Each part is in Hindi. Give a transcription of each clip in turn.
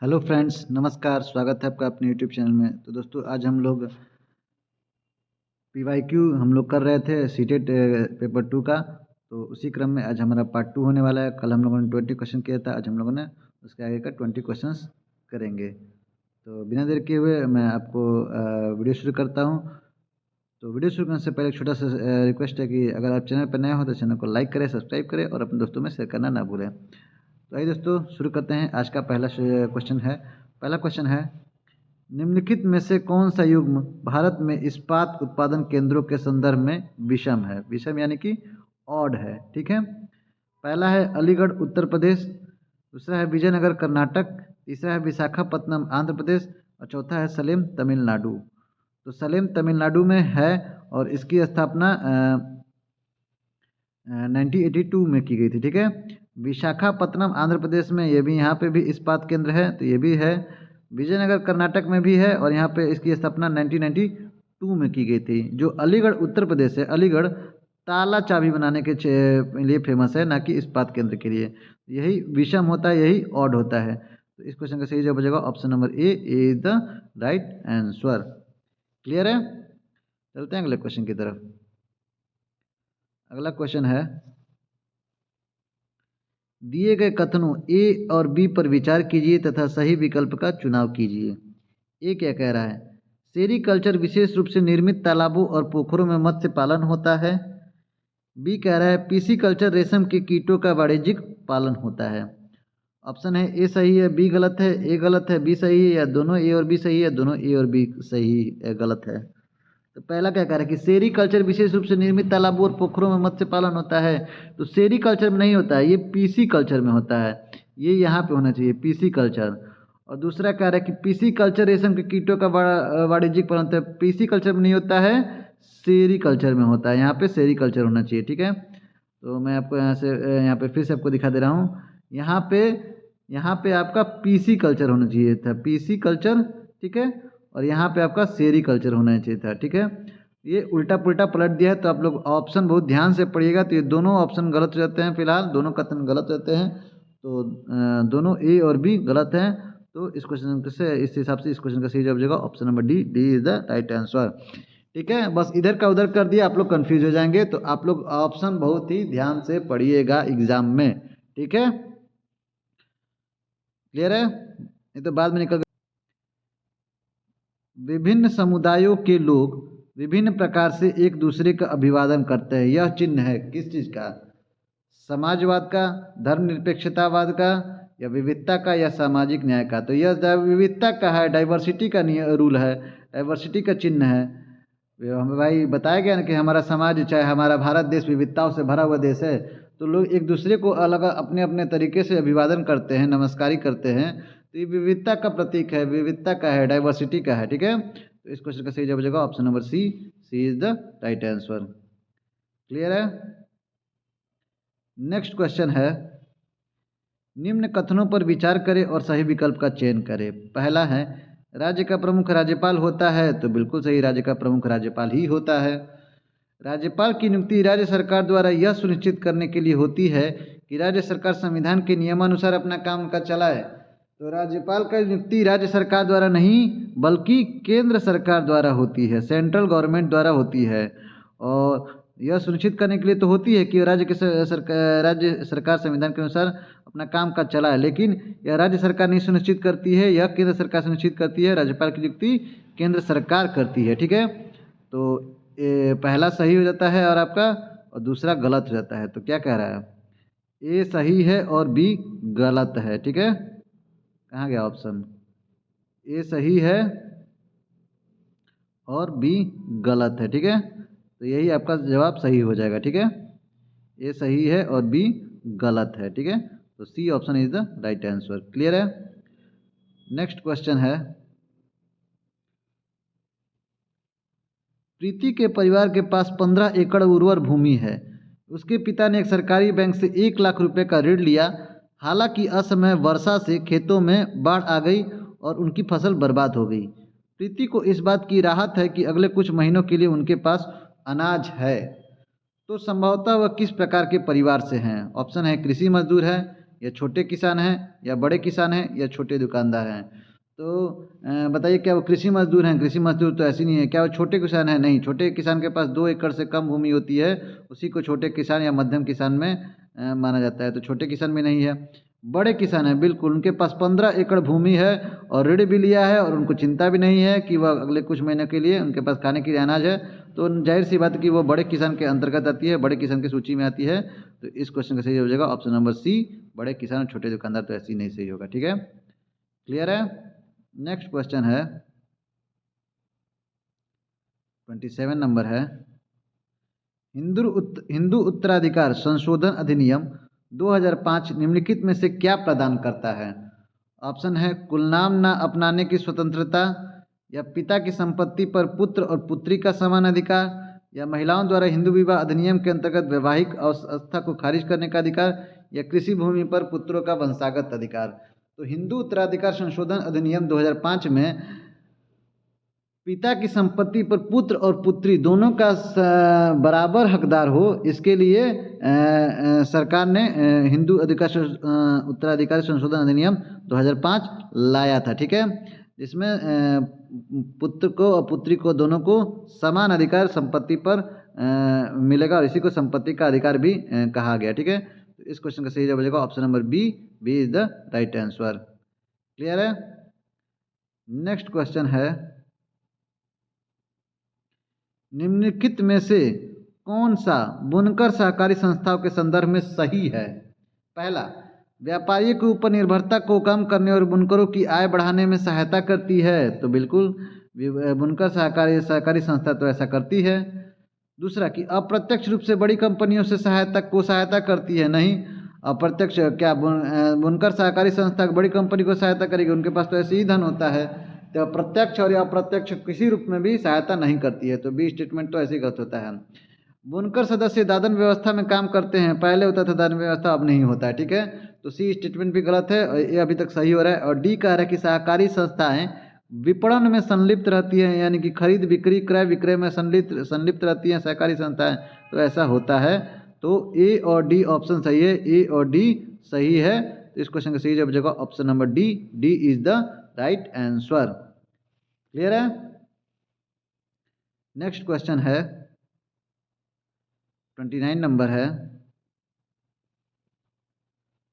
हेलो फ्रेंड्स, नमस्कार। स्वागत है आपका अपने यूट्यूब चैनल में। तो दोस्तों, आज हम लोग PYQ हम लोग कर रहे थे सीटेट पेपर 2 का। तो उसी क्रम में आज हमारा पार्ट 2 होने वाला है। कल हम लोगों ने 20 क्वेश्चन किया था, आज हम लोगों ने उसके आगे का 20 क्वेश्चंस करेंगे। तो बिना देर किए हुए मैं आपको वीडियो शुरू करता हूँ। तो वीडियो शुरू करने से पहले एक छोटा सा रिक्वेस्ट है कि अगर आप चैनल पर नए हो तो चैनल को लाइक करें, सब्सक्राइब करें और अपने दोस्तों में शेयर करना ना भूलें। तो आइए दोस्तों, शुरू करते हैं। आज का पहला क्वेश्चन है, निम्नलिखित में से कौन सा युग्म भारत में इस्पात उत्पादन केंद्रों के संदर्भ में विषम है? विषम यानी कि ऑड है। ठीक है। पहला है अलीगढ़ उत्तर प्रदेश, दूसरा है विजयनगर कर्नाटक, तीसरा है विशाखापत्तनम आंध्र प्रदेश और चौथा है सलेम तमिलनाडु। तो सलेम तमिलनाडु में है और इसकी स्थापना 1982 में की गई थी। ठीक है। विशाखापत्तनम आंध्र प्रदेश में ये भी, यहाँ पे भी इस्पात केंद्र है, तो ये भी है। विजयनगर कर्नाटक में भी है और यहाँ पे इसकी स्थापना 1992 में की गई थी। जो अलीगढ़ उत्तर प्रदेश है, अलीगढ़ ताला चाबी बनाने के लिए फेमस है, ना कि इस्पात केंद्र के लिए। यही विषम होता है, यही ऑड होता है। तो इस क्वेश्चन का सही जवाब हो जाएगा option number A is the right answer. Clear है? चलते हैं अगले क्वेश्चन की तरफ। अगला क्वेश्चन है, दिए गए कथनों ए और बी पर विचार कीजिए तथा सही विकल्प का चुनाव कीजिए। ए क्या कह रहा है? सेरीकल्चर विशेष रूप से निर्मित तालाबों और पोखरों में मत्स्य पालन होता है। बी कह रहा है पीसी कल्चर रेशम के कीटों का वाणिज्यिक पालन होता है। ऑप्शन है ए सही है, बी गलत है, ए गलत है, बी सही है, या दोनों ए और बी सही है, दोनों ए और बी सही गलत है। तो पहला क्या कह रहा है कि सेरी कल्चर विशेष रूप से निर्मित तालाबों और पोखरों में मत्स्य पालन होता है। तो सेरी कल्चर में नहीं होता है, ये पीसी कल्चर में होता है। ये यहाँ पे होना चाहिए पीसी कल्चर। और दूसरा कह रहा है कि पीसी कल्चर रेशम के कीटों का वाणिज्यिक पालन होता है। पीसी कल्चर में नहीं होता है, सेरी कल्चर में होता है। यहाँ पे सेरी कल्चर होना चाहिए। ठीक है। तो मैं आपको यहाँ पे फिर से आपको दिखा दे रहा हूँ। यहाँ पे आपका पीसी कल्चर होना चाहिए था, पीसी कल्चर। ठीक है। और यहाँ पे आपका सेरी कल्चर होना चाहिए था। ठीक है। ये उल्टा पुल्टा पलट दिया है, तो आप लोग ऑप्शन बहुत ध्यान से पढ़िएगा। तो ये दोनों ऑप्शन गलत हो जाते हैं, फिलहाल दोनों कथन गलत रहते हैं। तो दोनों ए और बी गलत हैं। तो इस क्वेश्चन से, इस हिसाब से इस क्वेश्चन का सही जवाब हो जाएगा option number D, D is the right answer. ठीक है। बस इधर का उधर कर दिया, आप लोग कंफ्यूज हो जाएंगे। तो आप लोग ऑप्शन बहुत ही ध्यान से पढ़िएगा एग्जाम में। ठीक है। क्लियर है? नहीं तो बाद में निकल। विभिन्न समुदायों के लोग विभिन्न प्रकार से एक दूसरे का अभिवादन करते हैं। यह चिन्ह है किस चीज़ का? समाजवाद का, धर्मनिरपेक्षतावाद का, या विविधता का, या सामाजिक न्याय का? तो यह विविधता का है, डाइवर्सिटी का रूल है, डाइवर्सिटी का चिन्ह है। हमें भाई बताया गया ना कि हमारा समाज, चाहे हमारा भारत देश विविधताओं से भरा हुआ देश है। तो लोग एक दूसरे को अलग अपने अपने तरीके से अभिवादन करते हैं, नमस्कारी करते हैं। तो ये विविधता का प्रतीक है, विविधता का है, डाइवर्सिटी का है। ठीक है। तो इस क्वेश्चन का सही जवाब हो जाएगा option number C, C is the right answer. Clear है? नेक्स्ट क्वेश्चन है, निम्न कथनों पर विचार करें और सही विकल्प का चयन करें। पहला है राज्य का प्रमुख राज्यपाल होता है। तो बिल्कुल सही, राज्य का प्रमुख राज्यपाल ही होता है। राज्यपाल की नियुक्ति राज्य सरकार द्वारा यह सुनिश्चित करने के लिए होती है कि राज्य सरकार संविधान के नियमानुसार अपना काम का चलाए। तो राज्यपाल का नियुक्ति राज्य सरकार द्वारा नहीं बल्कि केंद्र सरकार द्वारा होती है, सेंट्रल गवर्नमेंट द्वारा होती है। और यह सुनिश्चित करने के लिए तो होती है कि राज्य सरकार संविधान के अनुसार अपना काम काज चलाए, लेकिन यह राज्य सरकार नहीं सुनिश्चित करती है, यह केंद्र सरकार सुनिश्चित करती है। राज्यपाल की नियुक्ति केंद्र सरकार करती है। ठीक है। तो पहला सही हो जाता है और आपका, और दूसरा गलत हो जाता है। तो क्या कह रहा है? ए सही है और बी गलत है। ठीक है। कहाँ गया ऑप्शन? ए सही है और बी गलत है। ठीक है। तो यही आपका जवाब सही हो जाएगा। ठीक है। ए सही है और बी गलत है। ठीक है। तो C option is the right answer. Clear है? नेक्स्ट क्वेश्चन है, प्रीति के परिवार के पास 15 एकड़ उर्वर भूमि है। उसके पिता ने एक सरकारी बैंक से 1 लाख रुपए का ऋण लिया। हालांकि असमय वर्षा से खेतों में बाढ़ आ गई और उनकी फसल बर्बाद हो गई। प्रीति को इस बात की राहत है कि अगले कुछ महीनों के लिए उनके पास अनाज है। तो संभवतः वह किस प्रकार के परिवार से हैं? ऑप्शन है कृषि मजदूर है, या छोटे किसान हैं, या बड़े किसान हैं, या छोटे दुकानदार हैं। तो बताइए क्या वो कृषि मजदूर हैं? कृषि मजदूर तो ऐसी नहीं है। क्या वो छोटे किसान हैं? नहीं, छोटे किसान के पास 2 एकड़ से कम भूमि होती है, उसी को छोटे किसान या मध्यम किसान में माना जाता है, तो छोटे किसान में नहीं है। बड़े किसान हैं, बिल्कुल, उनके पास 15 एकड़ भूमि है और ऋण भी लिया है और उनको चिंता भी नहीं है कि वह अगले कुछ महीनों के लिए उनके पास खाने के लिए अनाज है, तो जाहिर सी बात है कि वो बड़े किसान के अंतर्गत आती है, बड़े किसान की सूची में आती है। तो इस क्वेश्चन का सही हो जाएगा ऑप्शन नंबर सी, बड़े किसान और छोटे दुकानदार, तो ऐसी नहीं सही होगा। ठीक है, क्लियर है। नेक्स्ट क्वेश्चन है 27 नंबर है, हिंदू उत्तराधिकार संशोधन अधिनियम 2005 निम्नलिखित में से क्या प्रदान करता है? ऑप्शन है कुलनाम न अपनाने की स्वतंत्रता, या पिता की संपत्ति पर पुत्र और पुत्री का समान अधिकार, या महिलाओं द्वारा हिंदू विवाह अधिनियम के अंतर्गत वैवाहिक अवस्था को खारिज करने का अधिकार, या कृषि भूमि पर पुत्रों का वंशागत अधिकार। तो हिंदू उत्तराधिकार संशोधन अधिनियम 2005 में पिता की संपत्ति पर पुत्र और पुत्री दोनों का बराबर हकदार हो, इसके लिए सरकार ने हिंदू उत्तराधिकार संशोधन अधिनियम 2005 लाया था। ठीक है, जिसमें पुत्र को और पुत्री को दोनों को समान अधिकार संपत्ति पर मिलेगा और इसी को संपत्ति का अधिकार भी कहा गया। ठीक है, तो इस क्वेश्चन का सही जवाब हो जाएगा option number B, B is the right answer. Clear है। नेक्स्ट क्वेश्चन है, निम्नलिखित में से कौन सा बुनकर सहकारी संस्थाओं के संदर्भ में सही है? पहला, व्यापारियों के ऊपर निर्भरता को कम करने और बुनकरों की आय बढ़ाने में सहायता करती है, तो बिल्कुल बुनकर सहकारी संस्था तो ऐसा करती है। दूसरा, कि अप्रत्यक्ष रूप से बड़ी कंपनियों से सहायता करती है, नहीं, अप्रत्यक्ष क्या बुनकर सहकारी संस्था बड़ी कंपनी को सहायता करेगी? उनके पास तो ऐसे ही धन होता है, तो प्रत्यक्ष और अप्रत्यक्ष किसी रूप में भी सहायता नहीं करती है, तो बी स्टेटमेंट तो ऐसे ही गलत होता है। बुनकर सदस्य दादन व्यवस्था में काम करते हैं, पहले होता था दादन व्यवस्था, अब नहीं होता है। ठीक है, तो सी स्टेटमेंट भी गलत है और ये अभी तक सही हो रहा है। और डी कह रहा है कि सहकारी संस्थाएं विपणन में संलिप्त रहती हैं, यानी कि खरीद बिक्री क्रय विक्रय में संलिप्त रहती हैं सहकारी संस्थाएं, तो ऐसा होता है। तो ए और डी ऑप्शन सही है, ए और डी सही है। तो इस क्वेश्चन का सही जवाब हो जाएगा option number D, D is the right answer. Clear है। नेक्स्ट क्वेश्चन है 29 नंबर है,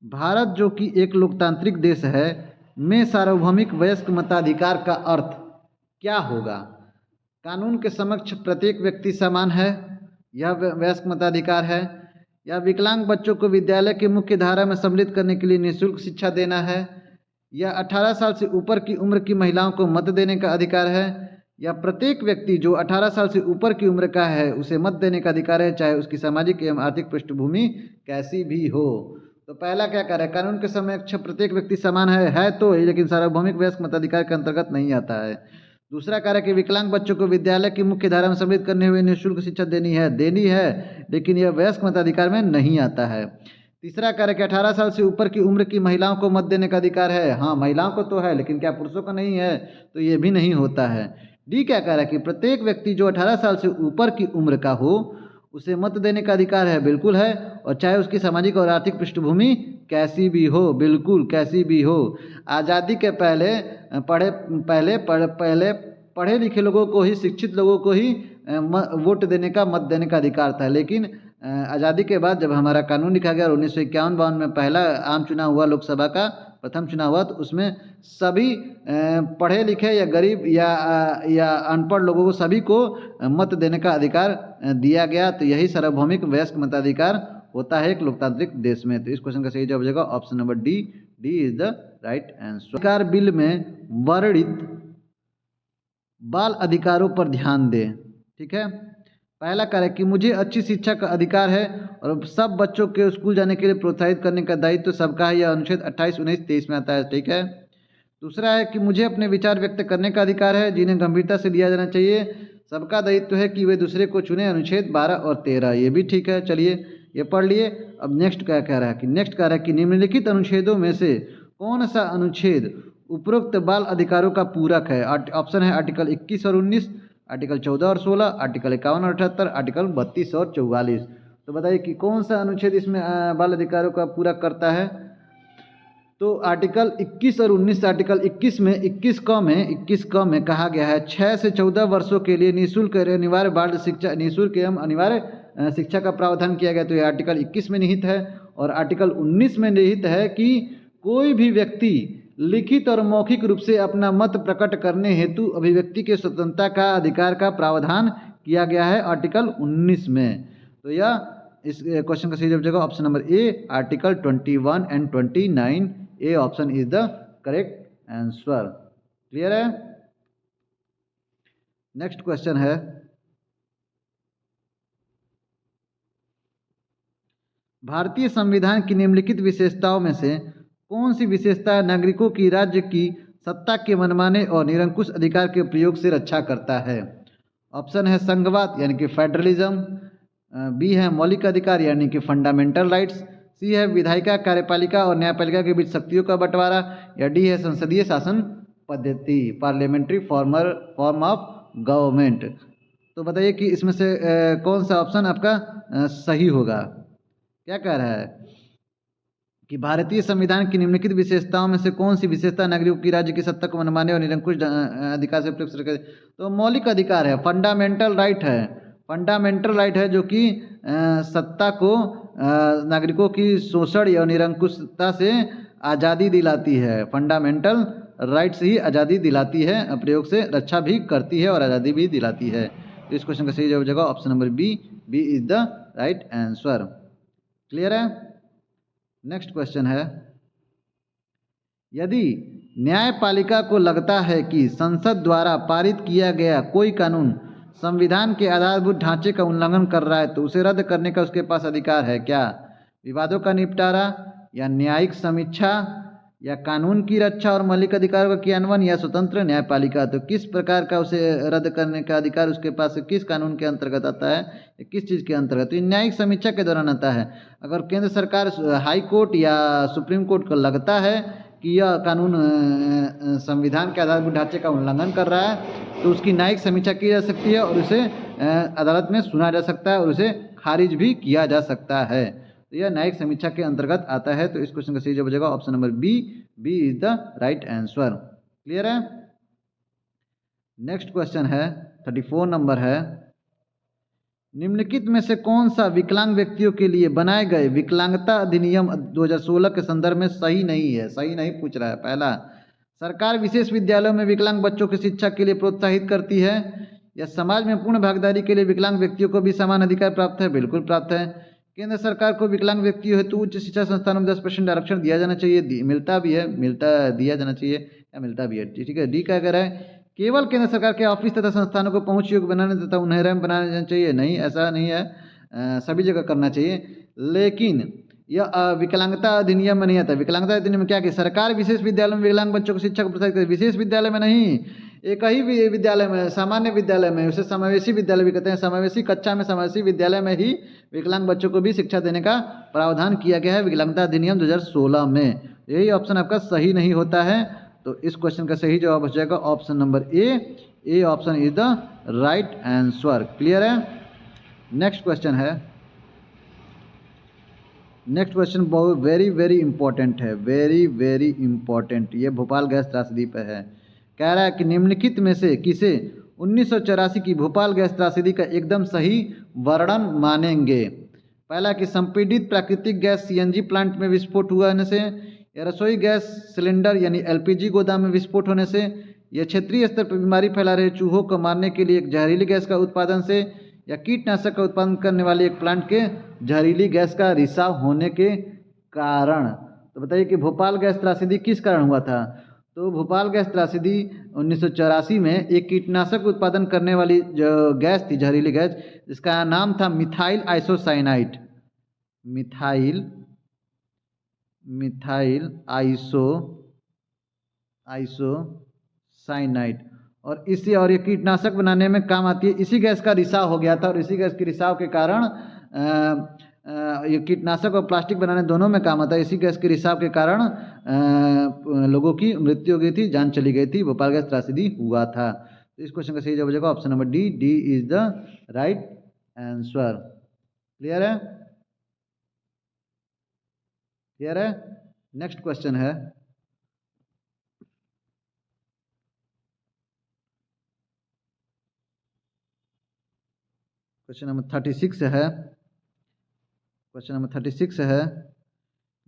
भारत जो कि एक लोकतांत्रिक देश है में सार्वभौमिक वयस्क मताधिकार का अर्थ क्या होगा? कानून के समक्ष प्रत्येक व्यक्ति समान है, यह वयस्क मताधिकार है, या विकलांग बच्चों को विद्यालय की मुख्य धारा में सम्मिलित करने के लिए निःशुल्क शिक्षा देना है, या 18 साल से ऊपर की उम्र की महिलाओं को मत देने का अधिकार है, या प्रत्येक व्यक्ति जो 18 साल से ऊपर की उम्र का है उसे मत देने का अधिकार है, चाहे उसकी सामाजिक एवं आर्थिक पृष्ठभूमि कैसी भी हो। तो पहला क्या कह रहा है, कानून के समक्ष प्रत्येक व्यक्ति समान है तो, लेकिन सार्वभौमिक वयस्क मताधिकार के अंतर्गत नहीं आता है। दूसरा कह रहा है कि विकलांग बच्चों को विद्यालय की मुख्य धारा में सम्मिलित करने हुए निःशुल्क शिक्षा देनी है, लेकिन यह वयस्क मताधिकार में नहीं आता है। तीसरा कह रहा है कि 18 साल से ऊपर की उम्र की महिलाओं को मत देने का अधिकार है, हाँ महिलाओं को तो है, लेकिन क्या पुरुषों को नहीं है? तो ये भी नहीं होता है। डी क्या कह रहा है कि प्रत्येक व्यक्ति जो 18 साल से ऊपर की उम्र का हो उसे मत देने का अधिकार है, बिल्कुल है, और चाहे उसकी सामाजिक और आर्थिक पृष्ठभूमि कैसी भी हो, बिल्कुल कैसी भी हो। आज़ादी के पहले पढ़े लिखे लोगों को ही, शिक्षित लोगों को ही वोट देने का, मत देने का अधिकार था, लेकिन आज़ादी के बाद जब हमारा कानून लिखा गया और 1951-52 में पहला आम चुनाव हुआ, लोकसभा का प्रथम चुनाव हुआ, तो उसमें सभी पढ़े लिखे या गरीब या अनपढ़ लोगों को सभी को मत देने का अधिकार दिया गया। तो यही सार्वभौमिक वयस्क मताधिकार होता है एक लोकतांत्रिक देश में। तो इस क्वेश्चन का सही जवाब हो जाएगा option number D, D is the right answer. अधिकार बिल में वर्णित बाल अधिकारों पर ध्यान दें। ठीक है, पहला कार्य कि मुझे अच्छी शिक्षा का अधिकार है और सब बच्चों के स्कूल जाने के लिए प्रोत्साहित करने का दायित्व तो सबका है, यह अनुच्छेद 28, 19, 23 में आता है। ठीक है, दूसरा है कि मुझे अपने विचार व्यक्त करने का अधिकार है जिन्हें गंभीरता से लिया जाना चाहिए, सबका दायित्व है कि वे दूसरे को चुने, अनुच्छेद 12 और 13, ये भी ठीक है। चलिए ये पढ़ लिए। अब नेक्स्ट क्या कह रहा है कि नेक्स्ट कह रहा है कि निम्नलिखित अनुच्छेदों में से कौन सा अनुच्छेद उपरोक्त बाल अधिकारों का पूरक है? ऑप्शन है आर्टिकल 21 और 19, आर्टिकल 14 और 16, आर्टिकल 51 और 78, आर्टिकल 32 और 44। तो बताइए कि कौन सा अनुच्छेद इसमें बाल अधिकारों का पूरा करता है? तो आर्टिकल 21 और 19, आर्टिकल 21 में 21 क में कहा गया है 6 से 14 वर्षों के लिए निःशुल्क अनिवार्य बाल शिक्षा, निःशुल्क एवं अनिवार्य शिक्षा का प्रावधान किया गया। तो ये आर्टिकल 21 में निहित है। और आर्टिकल 19 में निहित है कि कोई भी व्यक्ति लिखित और मौखिक रूप से अपना मत प्रकट करने हेतु अभिव्यक्ति के स्वतंत्रता का अधिकार का प्रावधान किया गया है आर्टिकल 19 में। तो यह इस क्वेश्चन का सही जवाब हो जाएगा option number A, article 21 and 29। A option is the correct answer. Clear है। नेक्स्ट क्वेश्चन है, भारतीय संविधान की निम्नलिखित विशेषताओं में से कौन सी विशेषता नागरिकों की राज्य की सत्ता के मनमाने और निरंकुश अधिकार के प्रयोग से रक्षा करता है? ऑप्शन है संघवाद यानी कि फेडरलिज्म, बी है मौलिक अधिकार यानी कि फंडामेंटल राइट्स, सी है विधायिका कार्यपालिका और न्यायपालिका के बीच शक्तियों का बंटवारा, या डी है संसदीय शासन पद्धति पार्लियामेंट्री फॉर्म ऑफ गवर्नमेंट। तो बताइए कि इसमें से कौन सा ऑप्शन आपका सही होगा। क्या कह रहा है कि भारतीय संविधान की निम्नलिखित विशेषताओं में से कौन सी विशेषता नागरिकों की राज्य की सत्ता को मनमाने और निरंकुश अधिकार से प्रयुक्त करे? तो मौलिक अधिकार है, फंडामेंटल राइट है। फंडामेंटल राइट है जो कि सत्ता को नागरिकों की शोषण या निरंकुशता से आज़ादी दिलाती है। फंडामेंटल राइट्स ही आज़ादी दिलाती है, प्रयोग से रक्षा भी करती है और आज़ादी भी दिलाती है। तो इस क्वेश्चन का सही जवाब हो जाएगा option number B, B is the right answer. Clear है। नेक्स्ट क्वेश्चन है, यदि न्यायपालिका को लगता है कि संसद द्वारा पारित किया गया कोई कानून संविधान के आधारभूत ढांचे का उल्लंघन कर रहा है तो उसे रद्द करने का उसके पास अधिकार है। क्या विवादों का निपटारा, या न्यायिक समीक्षा, या कानून की रक्षा और मौलिक अधिकारों का क्रियान्वयन, या स्वतंत्र न्यायपालिका? तो किस प्रकार का उसे रद्द करने का अधिकार उसके पास किस कानून के अंतर्गत आता है, किस चीज़ के अंतर्गत? तो न्यायिक समीक्षा के दौरान आता है। अगर केंद्र सरकार हाई कोर्ट या सुप्रीम कोर्ट को लगता है कि यह कानून संविधान के आधारभूत ढांचे का उल्लंघन कर रहा है तो उसकी न्यायिक समीक्षा की जा सकती है और उसे अदालत में सुना जा सकता है और उसे खारिज भी किया जा सकता है। तो यह न्यायिक समीक्षा के अंतर्गत आता है। तो इस क्वेश्चन का सही जवाब हो जाएगा option number B, B is the right answer. Clear है। नेक्स्ट क्वेश्चन है 34 नंबर है, निम्नलिखित में से कौन सा विकलांग व्यक्तियों के लिए बनाए गए विकलांगता अधिनियम 2016 के संदर्भ में सही नहीं है? सही नहीं पूछ रहा है। पहला, सरकार विशेष विद्यालयों में विकलांग बच्चों की शिक्षा के लिए प्रोत्साहित करती है, या समाज में पूर्ण भागीदारी के लिए विकलांग व्यक्तियों को भी समान अधिकार प्राप्त है? बिल्कुल प्राप्त है। केंद्र सरकार को विकलांग व्यक्तियों हेतु उच्च शिक्षा संस्थानों में 10% आरक्षण दिया जाना चाहिए, मिलता भी है, दिया जाना चाहिए या मिलता भी है। ठीक है। डी क्या कह रहा है, केवल केंद्र सरकार के ऑफिस तथा संस्थानों को पहुंच योग्य बनाने तथा उन्हें रैंप बनाना चाहिए? नहीं, ऐसा नहीं है, सभी जगह करना चाहिए। लेकिन यह विकलांगता अधिनियम में नहीं आता। विकलांगता अधिनियम में क्या कि सरकार विशेष विद्यालय में विकलांग बच्चों को शिक्षा को प्रोत्साहित करे, विशेष विद्यालय में नहीं, एक ही विद्यालय में, सामान्य विद्यालय में, उसे समावेशी विद्यालय भी कहते हैं। समावेशी कक्षा में, समावेशी विद्यालय में ही विकलांग बच्चों को भी शिक्षा देने का प्रावधान किया गया है विकलांगता अधिनियम 2016 में। यही ऑप्शन आपका सही नहीं होता है। तो इस क्वेश्चन का सही जवाब हो जाएगा option number A option is the right answer. Clear है। नेक्स्ट क्वेश्चन है, नेक्स्ट क्वेश्चन बहुत वेरी इंपॉर्टेंट है, वेरी इंपॉर्टेंट। ये भोपाल गैस त्रासदी पर है। कह रहा है कि निम्नलिखित में से किसे 1984 की भोपाल गैस त्रासदी का एकदम सही वर्णन मानेंगे? पहला कि संपीड़ित प्राकृतिक गैस सीएनजी प्लांट में विस्फोट हुआ होने से, या रसोई गैस सिलेंडर यानी एलपीजी गोदाम में विस्फोट होने से, या क्षेत्रीय स्तर पर बीमारी फैला रहे चूहों को मारने के लिए एक जहरीली गैस का उत्पादन से, या कीटनाशक का उत्पादन करने वाले एक प्लांट के जहरीली गैस का रिसाव होने के कारण। तो बताइए कि भोपाल गैस त्रासदी किस कारण हुआ था? तो भोपाल गैस त्रासदी 1984 में एक कीटनाशक उत्पादन करने वाली जो गैस थी, जहरीली गैस, जिसका नाम था मिथाइल आइसोसाइनाइड, मिथाइल आइसोसाइनाइड। और इसी और ये कीटनाशक बनाने में काम आती है। इसी गैस का रिसाव हो गया था और इसी गैस के रिसाव के कारण ये कीटनाशक और प्लास्टिक बनाने दोनों में काम आता है। इसी गैस के रिसाव के कारण लोगों की मृत्यु हो गई थी, जान चली गई थी, भोपाल गैस त्रासदी हुआ था। तो इस क्वेश्चन का सही जवाब हो जाएगा option number D, D is the right answer. Clear है। नेक्स्ट क्वेश्चन है, क्वेश्चन नंबर 36 है। क्वेश्चन नंबर 36 है,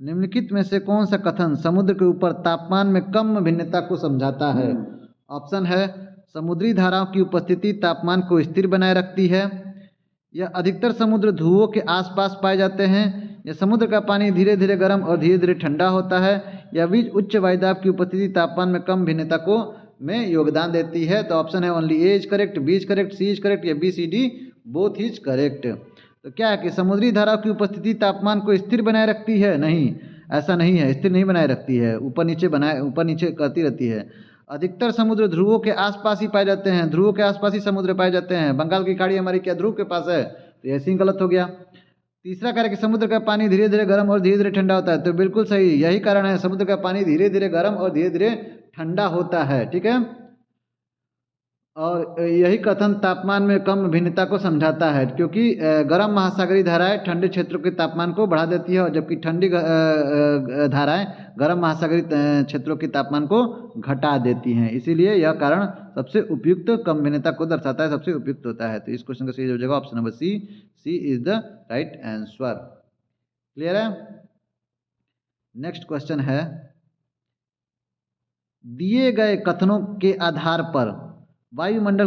निम्नलिखित में से कौन सा कथन समुद्र के ऊपर तापमान में कम भिन्नता को समझाता है? ऑप्शन है, समुद्री धाराओं की उपस्थिति तापमान को स्थिर बनाए रखती है, या अधिकतर समुद्र ध्रुवों के आसपास पाए जाते हैं, या समुद्र का पानी धीरे धीरे गर्म और धीरे धीरे ठंडा होता है, या बीच उच्च वायुदाब की उपस्थिति तापमान में कम भिन्नता को में योगदान देती है। तो ऑप्शन है only A is correct, B is correct, C is correct, या B C D both is correct. तो क्या है कि समुद्री धाराओं की उपस्थिति तापमान को स्थिर बनाए रखती है? नहीं, ऐसा नहीं है, स्थिर नहीं बनाए रखती है, ऊपर नीचे करती रहती है। अधिकतर समुद्र ध्रुवों के आसपास ही पाए जाते हैं, ध्रुवों के आसपास ही समुद्र पाए जाते हैं। बंगाल की खाड़ी हमारी क्या ध्रुव के पास है? तो ऐसे ही गलत हो गया। तीसरा कार्य कि समुद्र का पानी धीरे धीरे गर्म और धीरे धीरे ठंडा होता है, तो बिल्कुल सही, यही कारण है, समुद्र का पानी धीरे धीरे गर्म और धीरे धीरे ठंडा होता है। ठीक है, और यही कथन तापमान में कम भिन्नता को समझाता है, क्योंकि गर्म महासागरीय धाराएं ठंडे क्षेत्रों के तापमान को बढ़ा देती है, और जबकि ठंडी धाराएं गर्म महासागरीय क्षेत्रों के तापमान को घटा देती हैं। इसीलिए यह कारण सबसे उपयुक्त कम भिन्नता को दर्शाता है, सबसे उपयुक्त होता है। तो इस क्वेश्चन का सही हो जाएगा option number C, C is the right answer. Clear है? नेक्स्ट क्वेश्चन है, दिए गए कथनों के आधार पर वायुमंडल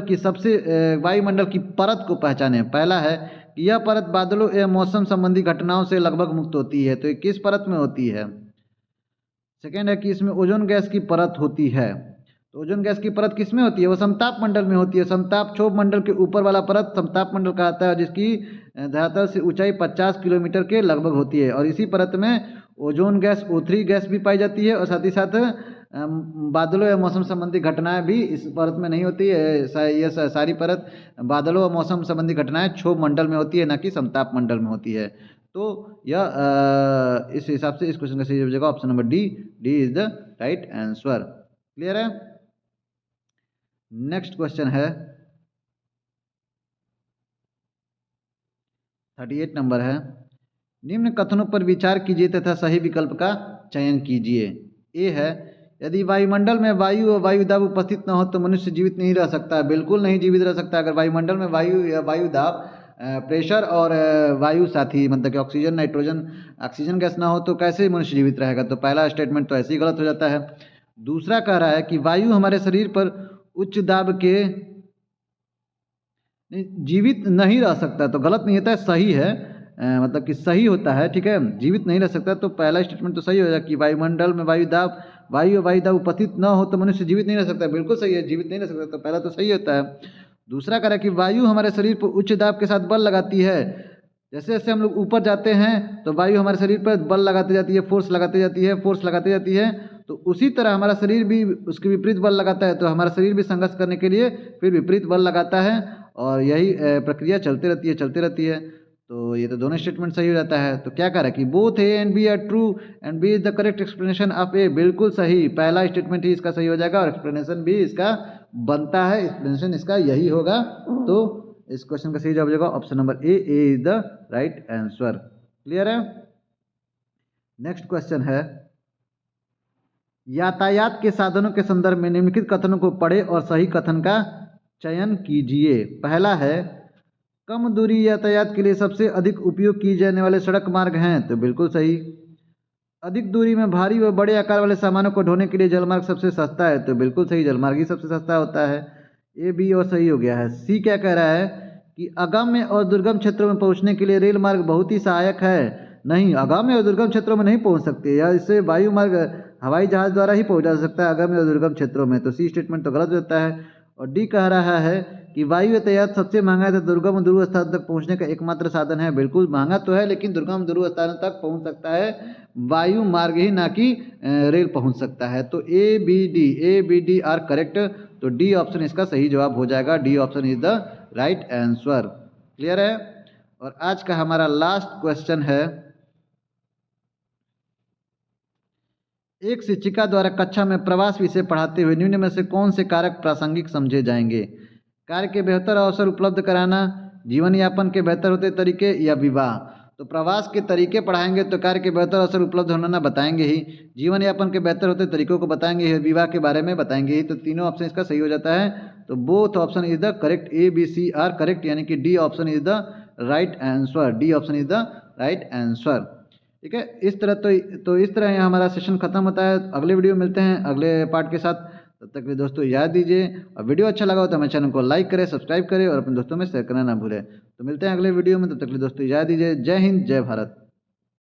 की परत को पहचानें। पहला है कि यह परत बादलों या मौसम संबंधी घटनाओं से लगभग मुक्त होती है, तो ये किस परत में होती है? सेकेंड है कि इसमें ओजोन गैस की परत होती है, तो ओजोन गैस की परत किस में होती है? वो समताप मंडल में होती है। समताप क्षोभ मंडल के ऊपर वाला परत समताप मंडल कहलाता है, जिसकी धरातल से ऊंचाई 50 किलोमीटर के लगभग होती है, और इसी परत में ओजोन गैस O3 गैस भी पाई जाती है, और साथ ही साथ बादलों या मौसम संबंधी घटनाएं भी इस परत में नहीं होती है। यह सारी परत बादलों और मौसम संबंधी घटनाएं क्षोभ मंडल में होती है, न कि समताप मंडल में होती है। तो यह इस हिसाब से इस क्वेश्चन का सही हो जाएगा option number D, D is the right answer. Clear है? नेक्स्ट क्वेश्चन है 38 नंबर है, निम्न कथनों पर विचार कीजिए तथा सही विकल्प का चयन कीजिए। ए है, यदि वायुमंडल में वायु और वायुदाब उपस्थित न हो तो मनुष्य जीवित नहीं रह सकता। बिल्कुल नहीं जीवित रह सकता। अगर वायुमंडल में वायु या वायुदाब प्रेशर और वायु साथी मतलब कि ऑक्सीजन नाइट्रोजन ऑक्सीजन गैस ना हो तो कैसे मनुष्य जीवित रहेगा? तो पहला स्टेटमेंट तो ऐसे ही गलत हो जाता है। दूसरा कह रहा है कि वायु हमारे शरीर पर उच्च दाब के जीवित नहीं रह सकता, तो गलत नहीं होता है, सही है, मतलब कि सही होता है। ठीक है, जीवित नहीं रह सकता, तो पहला स्टेटमेंट तो सही हो जाएगा कि वायुमंडल में वायु उपस्थित न हो तो मनुष्य जीवित नहीं रह सकता। बिल्कुल सही है, जीवित नहीं रह सकता, तो पहला तो सही होता है। दूसरा कह रहा है कि वायु हमारे शरीर पर उच्च दाब के साथ बल लगाती है। जैसे जैसे हम लोग ऊपर जाते हैं तो वायु हमारे शरीर पर बल लगाती जाती है, फोर्स लगाती जाती है, तो उसी तरह हमारा शरीर भी उसके विपरीत बल लगाता है, तो हमारा शरीर भी संघर्ष करने के लिए फिर विपरीत बल लगाता है, और यही प्रक्रिया चलती रहती है। तो ये तो दोनों स्टेटमेंट सही हो जाता है। तो क्या कह रहा है कि both A and B are true and B is the correct explanation of A. बिल्कुल सही, पहला स्टेटमेंट ही इसका सही हो जाएगा, और एक्सप्लेनेशन भी इसका बनता है, एक्सप्लेनेशन इसका यही होगा। तो इस क्वेश्चन का सही जवाब हो जाएगा option number A is the right answer. Clear है? नेक्स्ट क्वेश्चन है, यातायात के साधनों के संदर्भ में निम्नलिखित कथनों को पढ़े और सही कथन का चयन कीजिए। पहला है, कम दूरी यातायात के लिए सबसे अधिक उपयोग किए जाने वाले सड़क मार्ग हैं, तो बिल्कुल सही। अधिक दूरी में भारी व बड़े आकार वाले सामानों को ढोने के लिए जलमार्ग सबसे सस्ता है, तो बिल्कुल सही, जलमार्ग ही सबसे सस्ता होता है। ए बी और सही हो गया है। सी क्या कह रहा है कि अगम्य और दुर्गम क्षेत्रों में पहुंचने के लिए रेल मार्ग बहुत ही सहायक है। नहीं, अगम्य और दुर्गम क्षेत्रों में नहीं पहुंच सकते, या इससे वायु मार्ग हवाई जहाज द्वारा ही पहुंचा जा सकता है अगम्य और दुर्गम क्षेत्रों में, तो सी स्टेटमेंट तो गलत होता है। और डी कह रहा है कि वायु यातायात सबसे महंगा है, तो दुर्गम और ध्रुव स्थान तक पहुंचने का एकमात्र साधन है। बिल्कुल महंगा तो है, लेकिन दुर्गम ध्रुव स्थान तक पहुंच सकता है वायु मार्ग ही, ना कि रेल पहुंच सकता है। तो A B D are correct, तो डी ऑप्शन इसका सही जवाब हो जाएगा। D option is the right answer. Clear है? और आज का हमारा लास्ट क्वेश्चन है, एक शिक्षिका द्वारा कक्षा में प्रवास विषय पढ़ाते हुए निम्न में से कौन से कारक प्रासंगिक समझे जाएंगे? कार्य के बेहतर अवसर उपलब्ध कराना, जीवन यापन के बेहतर होते तरीके, या विवाह? तो प्रवास के तरीके पढ़ाएंगे तो कार्य के बेहतर अवसर उपलब्ध होना बताएंगे ही, जीवन यापन के बेहतर होते तरीकों को बताएंगे ही, विवाह के बारे में बताएंगे ही। तो तीनों ऑप्शन इसका सही हो जाता है। तो both option is the correct, A B C are correct, यानी कि D option is the right answer, D option is the right answer. ठीक है, इस तरह तो इस तरह यहाँ हमारा सेशन खत्म होता है। अगले वीडियो मिलते हैं अगले पार्ट के साथ, तब तक के लिए दोस्तों याद दीजिए, और वीडियो अच्छा लगा हो तो हमारे चैनल को लाइक करें, सब्सक्राइब करें और अपने दोस्तों में शेयर करना ना भूलें। तो मिलते हैं अगले वीडियो में, तब तक के लिए दोस्तों याद दीजिए। जय हिंद, जय भारत।